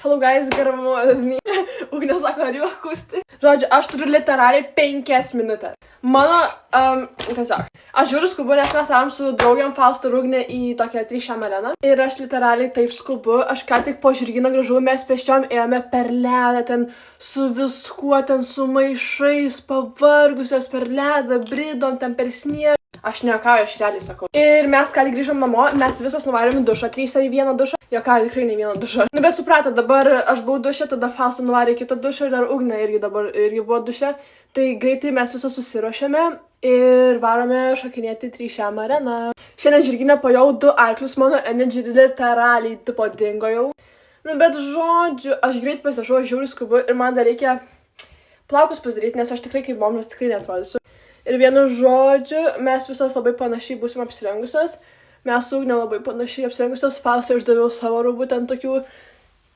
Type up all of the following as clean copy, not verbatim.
Hello guys, geramo Ugnė sako, ar jau akusti? Žodžiu, aš turiu literaliai 5 minutės. Mano, tiesiog, aš žiūriu skubu, nes mes esam su draugiam Fausto ir Ugnė į tokią 3 areną. Ir aš literaliai taip skubu, aš ką tik po žirgyną grįžau, mes pėsčiom ėjome per ledą, ten su viskuo, ten su maišais, pavargusios per ledą, bridom, ten per sniegą. Aš nejuokauju, aš realiai sakau. Ir mes ką tik grįžom namo, mes visos nuvarėm į dušą, 3 į vieną dušą. Juokauju, tikrai ne vieną dušą. Nu, bet suprato, dabar aš buvau dušė, tada Fausto nuvarė į kitą dušą ir dar Ugnė irgi buvo dušė. Tai greitai mes visos susiruošėme ir varome šokinėti 3 areną. Šiandien žirginę pajau 2 arklius, mano energy literaliai tipo dingo jau. Nu, bet žodžiu, aš greit pasišau, žiūriu skubu ir man dar reikia plaukus pasidaryti, nes aš tikrai kaip bomžas tikrai neatrodysiu. Ir vienu žodžiu, mes visos labai panašiai būsim apsirengusios. Mes su Ugne labai panašiai apsirengusios. Faustą išdaviau savo rūbų, ten tokių,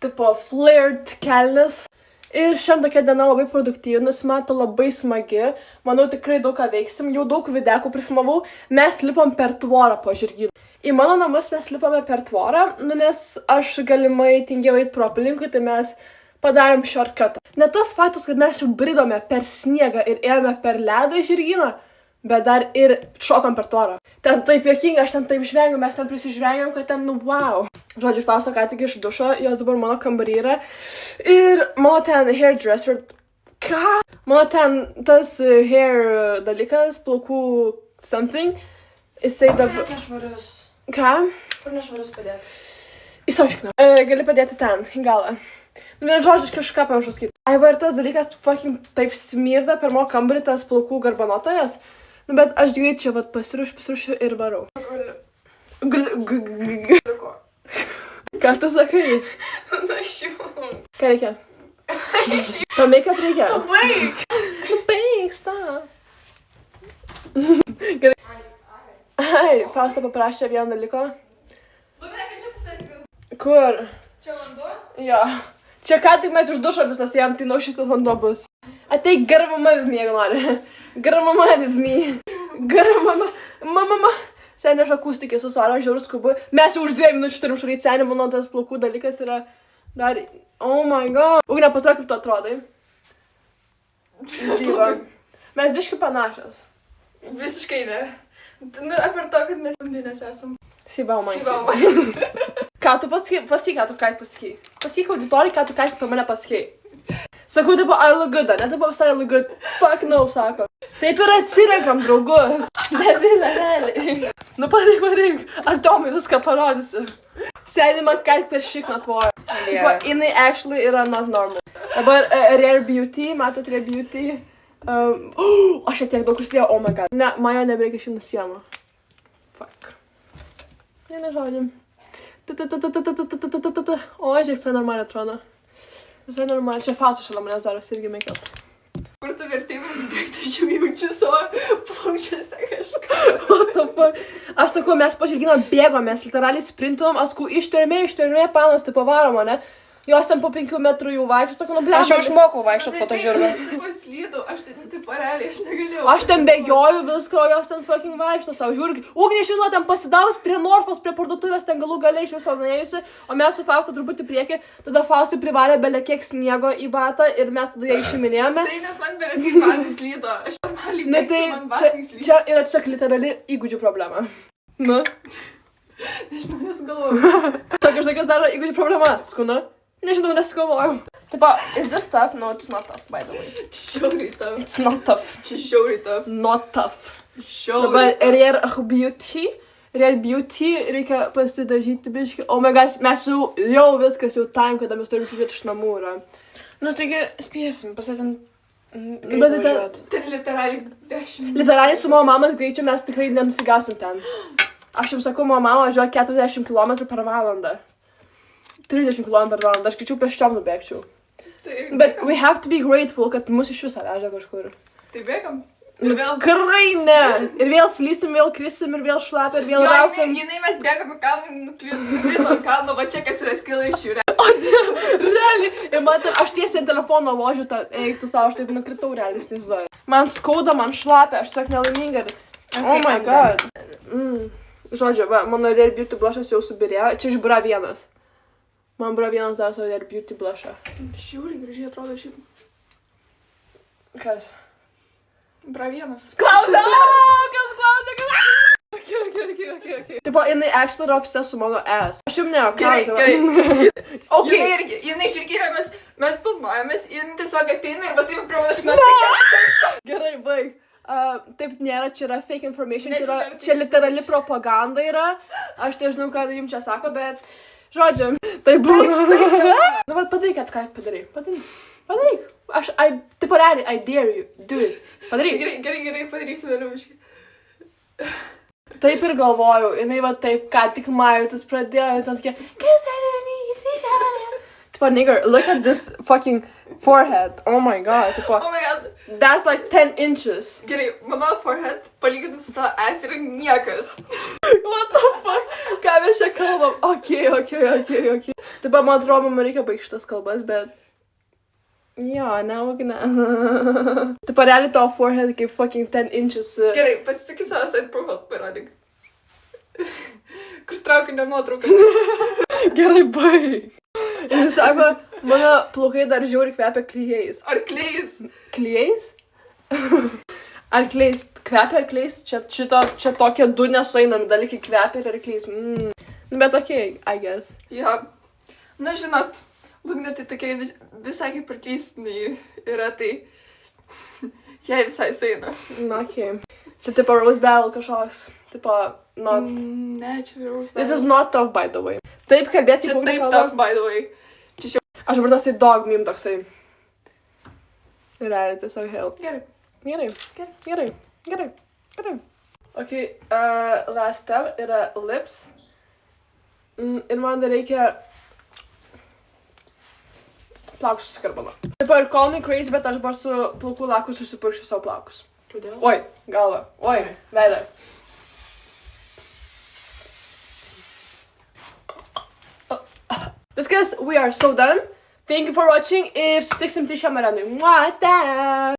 tipo, flared kelnes. Ir šiandien tokia diena labai produktyvi, nusimato labai smagi. Manau, tikrai daug ką veiksim. Jau daug videkų prifilmavau. Mes lipom per tvorą po žirgyną. Į mano namus mes lipome per tvorą, nes aš galimai tingėjau eiti pro aplinkui, tai mes padarėm shortcutą. Ne tas faktas, kad mes jau bridome per sniegą ir ėjome per ledą į žirgyną, bet dar ir šokom per tvorą. Ten taip juokinga, aš ten taip žvengiu, mes ten prisižvengiam, kad ten, nu, wow. Žodžiu, Fausto ką tik iš dušo, jos dabar mano kambarį yra. Ir mano ten hairdresser, ką? Mano ten tas hair dalykas, plaukų something, jisai dabar... Kur nešvarius? Ką? Kur nešvarius padėti? Įsiaiškinu. Gali padėti ten, į galą. Nu, vien žodžiu, aš kažką panašus kaip. Aiva, ir tas dalykas fucking taip smirda per mano kambarį, tas plaukų garbanotojas. Nu, bet aš greit čia vat pasiruošiu ir varau. Ką tu sakai? Našiu. Ką reikia? To make-up reikia? Baig! Baig, stop. Gerai. Ai, Fausta paprašė vieną dalyko. Lukai, kas čia pasidarė? Kur? Čia vanduo? Jo. Čia ką tik mes iš dušo visas jam, tai šitas vanduo bus. Ateik, garmama with me, jeigu nori. Garmama with me. Garmama. Senė aš akustikė su Sara, žiaurus skubu. Mes jau už 2 minučių turim šaryti senį, mano tas plaukų dalykas yra dar... Oh my god. Ugne, pasak, kaip tu atrodai. Diva. Mes biški panašios. Visiškai ne. Nu, apart to, kad mes bandinės esam. Sivaumai. Sivaumai. Ką tu pasakai, ką tu ką tik pasakai. Pasakyk auditorijai, ką tu ką tik apie mane pasakai. Sakau, tipo, I look good, ne tipo visai look good. Fuck no, sako. Taip ir atsirenkam draugus. Devilė, realiai. Nu, pareik. Ar Tomai viską parodysi? Sėdi man ką tik per šikną tvorą. Tipo, jinai actually yra not normal. Dabar Rare Beauty, matot Rare Beauty. Aš čia tiek daug užsidėjau, oh my god. Ne, man jo nebereikia šį nusiemą. Fuck. Nežodžiam. O, žiūrėk, visai normaliai atrodo. Visai normaliai. Čia Fausto šalia manęs darosi irgi make-up. Kur tu vertimas bėgti, aš jau jaučiu savo plaučiuose kažką. What the fuck? Aš sakau, mes po žirgyno bėgom, mes literaliai sprintinom, aš sakau, ištvermė, panos, tai pavarom, ne? Jos ten po 5 metrų jau vaikščios, sakau, nu, blem. Aš jau išmokau vaikščiot po to žirgą. Aš taip paslydau, aš taip realiai, aš negalėjau. Aš ten bėgioju viską, o jos ten fucking vaikšto savo. Žiūrėk, Ugnė iš viso ten pasidavus prie Norfos, prie parduotuvės, ten galų galiai iš viso nuėjusi, o mes su Fausta truputį priekį, tada Faustui privarė bele kiek sniego į batą ir mes tada ją išiminėjome. Tai nes man bele kiek batai slydo, aš normaliai Ne, tai man batai slydo. čia yra tiesiog literali įgūdžių problema. Nu? Nežinau, nesigalvoju. Sako, žinai, kas daro įgūdžių problema? Skuna? Nežinau, nesigalvoju. Tipo, is this tough? No, it's not tough, by the way. Žiauriai tough. It's not tough. Čia žiauriai tough. Not tough. Žiauriai. Dabar Rare Beauty reikia pasidažyti biškį. Oh my god, mes jau viskas jau time, kada mes turim žiūrėti iš namų yra. Nu, taigi, spėsim, pasėtum Bet važiuot. Ten literaliai 10. Literaliai su mano mamos greičiu mes tikrai nenusigasim ten. Aš jums sakau, mano mama važiuoja 40 km per valandą. 30 km per valandą, aš greičiau pėsčiom nubėgčiau. Bet we have to be grateful, kad mus iš viso veža kažkur. Tai bėgam. Ir vėl... Tikrai ne. Ir vėl slysim, vėl krisim, ir vėl šlapia, ir vėl rausim. Jinai mes bėgam į kalną, nukrito ant kalno, va čia kas yra skila iš jų. O Dieve, realiai. Ir man ten, aš tiesiai ant telefono ložiu, eik tu savo, aš taip nukritau realiai, įsivaizduoju. Man skauda, man šlapia, aš tiesiog nelaiminga. Oh my god. Žodžiu, va, mano Rare Beauty blushas jau subirėjo. Čia iš Bra 1. Man buvo vienas dar savo ir beauty blushą. Žiūri, gražiai atrodo šit. Kas? Bra vienas. Klausė! Kas klausė? Okay. Tipo, jinai actually yra obsessed su mano ass. Aš jums ne, Gerai. Okay. Jinai irgi yra, mes filmuojamės, jinai tiesiog ateina ir va taip pravašinasi. Gerai, baig. Taip nėra, čia yra fake information, Ne, čia literali propaganda yra. Aš tai žinau, ką jums čia sako, bet žodžiu, tai būna. Nu, bet padaryk, ką padaryk. Padaryk. Tipo realiai, I dare you, do it. Padaryk. Gerai, padarysiu vėliau iškai. Taip ir galvojau, jinai va taip, ką tik majutis pradėjo, ir ten tokia, tipo, nigger, look at this fucking forehead, oh my god, tipo, Oh my god. that's like 10 inches. Gerai, mano forehead, palyginus su to ass yra niekas. What the fuck, ką mes čia kalbam, okay. Taip, man atrodo, man reikia baigti šitas kalbas, bet, jo, neugna. Taip, realiai tavo forehead kaip fucking 10 inches. Gerai, pasisuki savo side profile, parodyk. Kur traukinio nuotrauką. Gerai, baig. Jis sako, mano plaukai dar žiūri kvepia klijais. Ar kleis? Klijais? Ar klijais? Kvepia ar klijais? Čia tokie du nesueinami dalykai kvepia ir klijais. Nu, bet okay, I guess. Jo. Na, žinot, Lugna tai tokia visai kaip ir keistinai yra, tai jai visai sueina. Na, okay. Čia tipo Rose Battle kažkoks. Tipo, not... Ne, čia Rose This is not tough, by the way. Taip kalbėti, Čia taip tough, by the way. Aš dabar tasai dog meme toksai. Realiai, tiesiog help. Gerai. Okay, last step yra lips. Ir man dar reikia plaukus susikarbano. Taip ir call me crazy, bet aš dabar su plaukų laku susipurkšiu savo plaukus. Kodėl? Oi, galva. Oi, veidą. Viskas, we are so done. Thank you for watching ir susitiksim šiam arenui. Mua, ta!